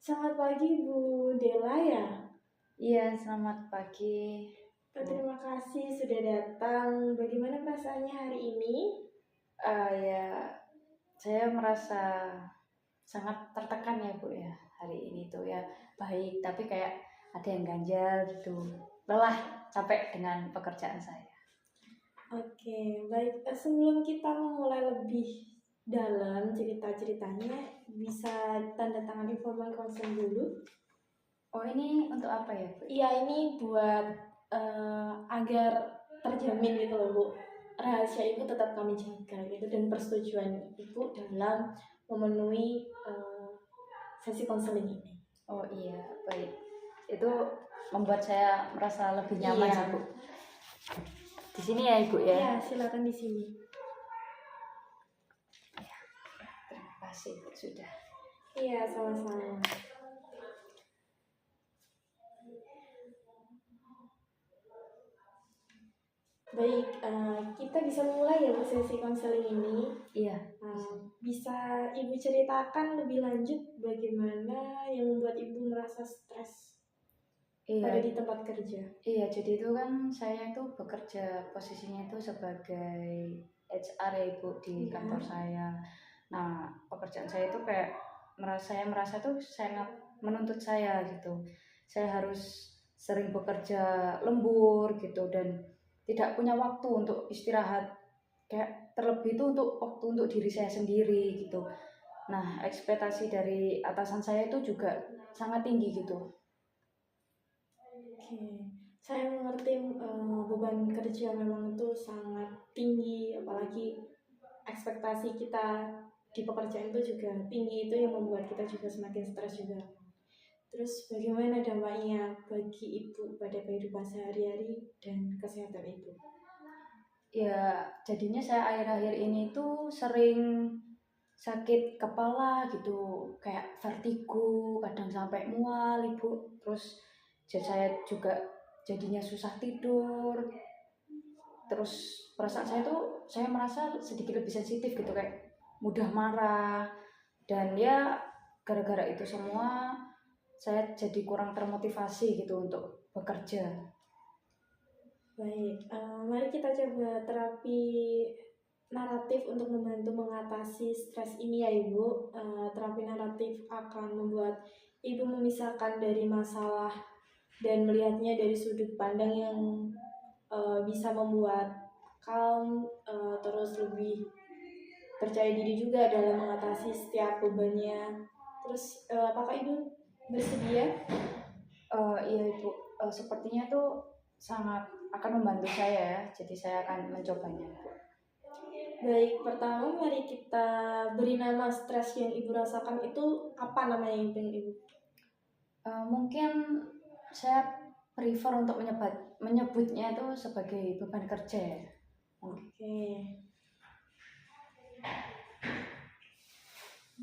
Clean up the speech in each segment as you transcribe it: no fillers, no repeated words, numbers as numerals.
Selamat pagi Bu Dela ya. Iya, selamat pagi. Terima kasih sudah datang. Bagaimana perasaannya hari ini? Ya, saya merasa sangat tertekan ya Bu ya hari ini tuh ya baik, tapi kayak ada yang ganjal gitu, lelah, capek dengan pekerjaan saya. Oke, baik. Sebelum kita memulai lebih dalam cerita-ceritanya, bisa tanda tangan informan konsen dulu. Oh, ini untuk apa ya Bu? Iya, ini buat agar terjamin gitu loh Bu. Rahasia Ibu tetap kami jaga gitu, dan persetujuan Ibu dalam memenuhi sesi konseling ini. Oh iya, baik. Itu membuat saya merasa lebih nyaman Iya. sih Bu. Di sini ya Ibu ya. Iya, silakan di sini. Terima kasih Bu sudah. Iya, sama-sama. Baik, kita bisa mulai ya Bu sesi konseling ini. Iya. Bisa Ibu ceritakan lebih lanjut bagaimana yang membuat Ibu merasa stres pada di tempat kerja? Iya, jadi itu kan saya itu bekerja posisinya itu sebagai HR ya Ibu di kantor saya. Nah, pekerjaan saya itu kayak saya merasa tuh sangat menuntut saya gitu. Saya harus sering bekerja lembur gitu dan tidak punya waktu untuk istirahat. Kayak terlebih itu untuk waktu untuk diri saya sendiri gitu. Nah, ekspektasi dari atasan saya itu juga sangat tinggi gitu. Oke, saya mengerti beban kerja memang itu sangat tinggi, apalagi ekspektasi kita di pekerjaan itu juga tinggi, itu yang membuat kita juga semakin stres juga. Terus bagaimana dampaknya bagi Ibu pada kehidupan sehari-hari dan kesehatan Ibu? Ya, jadinya saya akhir-akhir ini tuh sering sakit kepala gitu, kayak vertigo, kadang sampai mual Ibu. Terus saya juga jadinya susah tidur. Terus perasaan saya merasa sedikit lebih sensitif gitu, kayak mudah marah. Dan ya gara-gara itu semua saya jadi kurang termotivasi gitu untuk bekerja. Baik, mari kita coba terapi naratif untuk membantu mengatasi stres ini ya Ibu. Terapi naratif akan membuat Ibu memisahkan dari masalah dan melihatnya dari sudut pandang yang bisa membuat calm, terus lebih percaya diri juga dalam mengatasi setiap bebannya. Terus apakah Ibu bersedia? Iya Ibu, sepertinya tuh sangat akan membantu saya ya, jadi saya akan mencobanya. Baik, pertama mari kita beri nama stres yang Ibu rasakan itu apa namanya yang pengen Ibu? Mungkin saya prefer untuk menyebutnya itu sebagai beban kerja ya. Oke.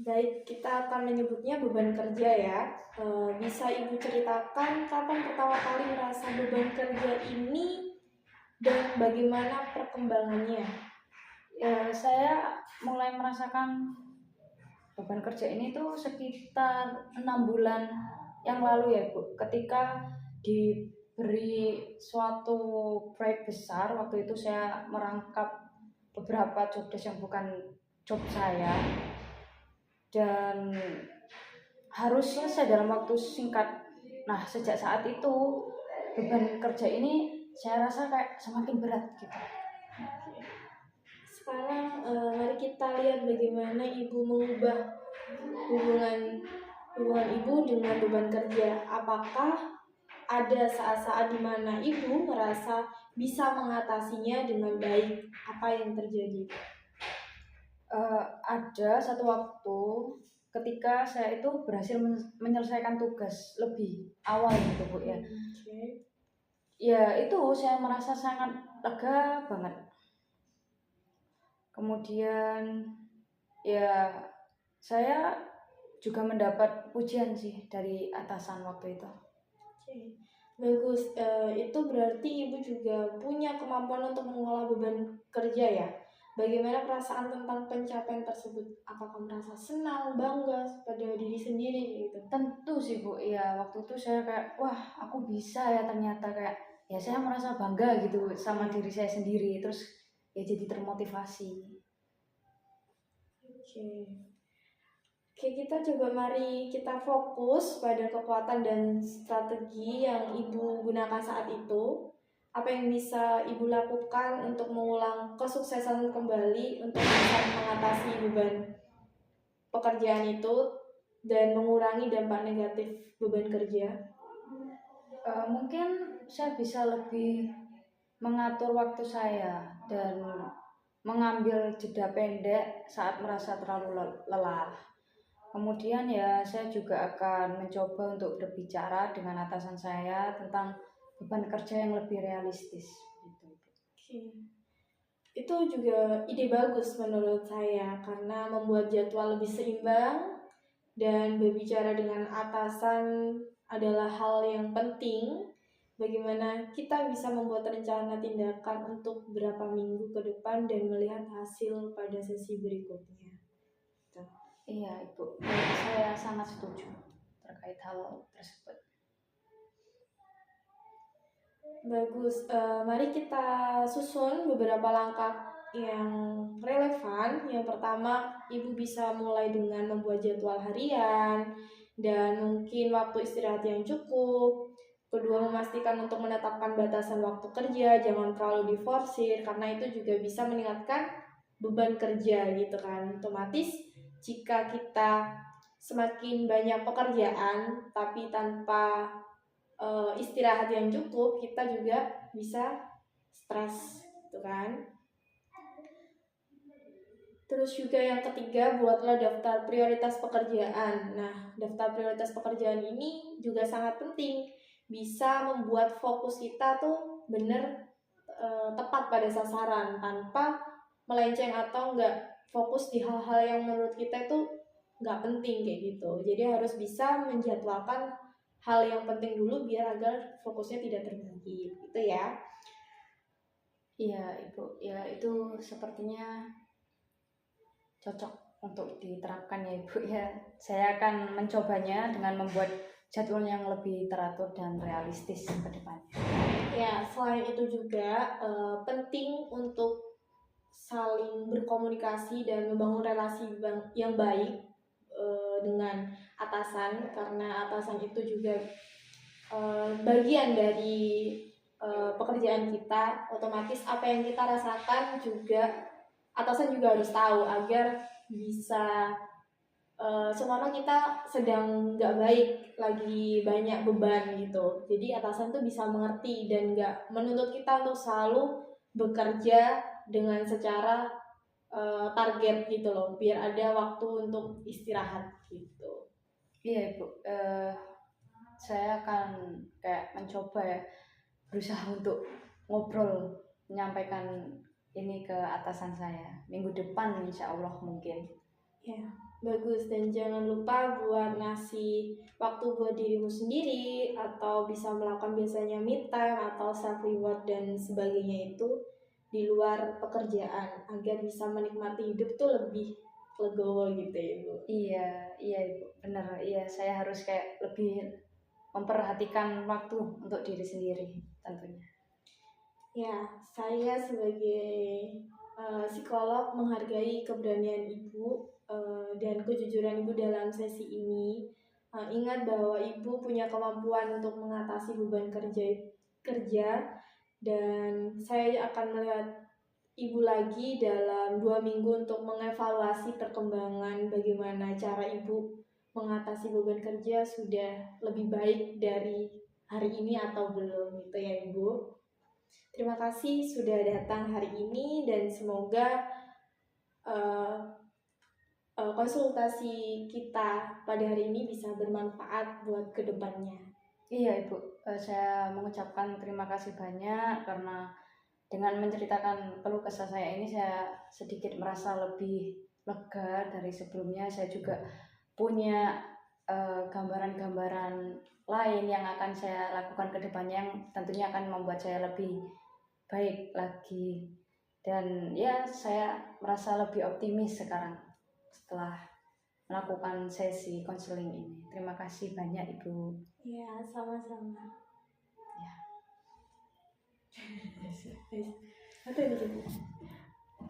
Baik, kita akan menyebutnya beban kerja ya. Bisa Ibu ceritakan kapan pertama kali merasa beban kerja ini dan bagaimana perkembangannya? Ya, saya mulai merasakan beban kerja ini tuh sekitar 6 bulan yang lalu ya Bu, ketika diberi suatu proyek besar. Waktu itu saya merangkap beberapa jobdesk yang bukan job saya dan harus selesai dalam waktu singkat. Nah, sejak saat itu beban kerja ini saya rasa kayak semakin berat gitu. Sekarang mari kita lihat bagaimana Ibu mengubah hubungan Ibu dengan beban kerja. Apakah ada saat-saat di mana Ibu merasa bisa mengatasinya dengan baik? Apa yang terjadi? Ada satu waktu ketika saya itu berhasil menyelesaikan tugas lebih awal gitu Bu ya. Okay. Ya itu saya merasa sangat lega banget. Kemudian ya saya juga mendapat pujian sih dari atasan waktu itu. Okay. Bagus, itu berarti Ibu juga punya kemampuan untuk mengolah beban kerja ya. bagaimana perasaan tentang pencapaian tersebut? Apakah merasa senang, bangga pada diri sendiri gitu? Tentu sih Bu, ya waktu itu saya kayak wah aku bisa ya ternyata, kayak ya saya merasa bangga gitu sama diri saya sendiri, terus ya jadi termotivasi. Oke. Oke, kita coba mari kita fokus pada kekuatan dan strategi yang Ibu gunakan saat itu. Apa yang bisa Ibu lakukan untuk mengulang kesuksesan kembali untuk bisa mengatasi beban pekerjaan itu dan mengurangi dampak negatif beban kerja? Mungkin saya bisa lebih mengatur waktu saya dan mengambil jeda pendek saat merasa terlalu lelah. Kemudian ya saya juga akan mencoba untuk berbicara dengan atasan saya tentang beban kerja yang lebih realistis gitu. Oke. Itu juga ide bagus menurut saya karena membuat jadwal lebih seimbang dan berbicara dengan atasan adalah hal yang penting. Bagaimana kita bisa membuat rencana tindakan untuk beberapa minggu ke depan dan melihat hasil pada sesi berikutnya. Gitu. Iya Ibu, saya sangat setuju terkait hal tersebut. Bagus, mari kita susun beberapa langkah yang relevan. Yang pertama, Ibu bisa mulai dengan membuat jadwal harian dan mungkin waktu istirahat yang cukup. Kedua, memastikan untuk menetapkan batasan waktu kerja, jangan terlalu diforsir karena itu juga bisa meningkatkan beban kerja gitu kan. Otomatis jika kita semakin banyak pekerjaan tapi tanpa istirahat yang cukup, kita juga bisa stres gitu kan. Terus juga yang ketiga, buatlah daftar prioritas pekerjaan. Nah, daftar prioritas pekerjaan ini juga sangat penting, bisa membuat fokus kita tuh bener tepat pada sasaran tanpa melenceng atau enggak fokus di hal-hal yang menurut kita itu nggak penting kayak gitu. Jadi harus bisa menjadwalkan hal yang penting dulu biar agar fokusnya tidak terbagi gitu ya. Iya Ibu, ya itu sepertinya cocok untuk diterapkan ya Ibu ya. Saya akan mencobanya dengan membuat jadwal yang lebih teratur dan realistis ke depannya. Ya, selain itu juga penting untuk saling berkomunikasi dan membangun relasi yang baik dengan atasan karena atasan itu juga bagian dari pekerjaan kita. Otomatis apa yang kita rasakan juga atasan juga harus tahu agar bisa seumpama kita sedang nggak baik, lagi banyak beban gitu, jadi atasan tuh bisa mengerti dan nggak menuntut kita untuk selalu bekerja dengan secara target gitu loh, biar ada waktu untuk istirahat gitu. Iya Ibu, saya akan kayak mencoba ya, berusaha untuk ngobrol, menyampaikan ini ke atasan saya minggu depan insya Allah mungkin. Ya, bagus. Dan jangan lupa buat ngasih waktu buat dirimu sendiri atau bisa melakukan biasanya me time atau self reward dan sebagainya itu di luar pekerjaan agar bisa menikmati hidup tuh lebih legowo gitu ya Bu. Iya Ibu, benar. Iya, saya harus kayak lebih memperhatikan waktu untuk diri sendiri tentunya. Ya, saya sebagai psikolog menghargai keberanian Ibu dan kejujuran Ibu dalam sesi ini. Ingat bahwa Ibu punya kemampuan untuk mengatasi beban kerja dan saya akan melihat Ibu lagi dalam 2 minggu untuk mengevaluasi perkembangan bagaimana cara Ibu mengatasi beban kerja sudah lebih baik dari hari ini atau belum gitu ya Ibu. Terima kasih sudah datang hari ini dan semoga konsultasi kita pada hari ini bisa bermanfaat buat kedepannya. Iya Ibu, saya mengucapkan terima kasih banyak karena dengan menceritakan keluh kesah saya ini saya sedikit merasa lebih lega dari sebelumnya. Saya juga punya gambaran-gambaran lain yang akan saya lakukan ke depannya yang tentunya akan membuat saya lebih baik lagi Dan ya saya merasa lebih optimis sekarang setelah melakukan sesi konseling ini. Terima kasih banyak Ibu. Ya, sama-sama. Ya. Ada di situ.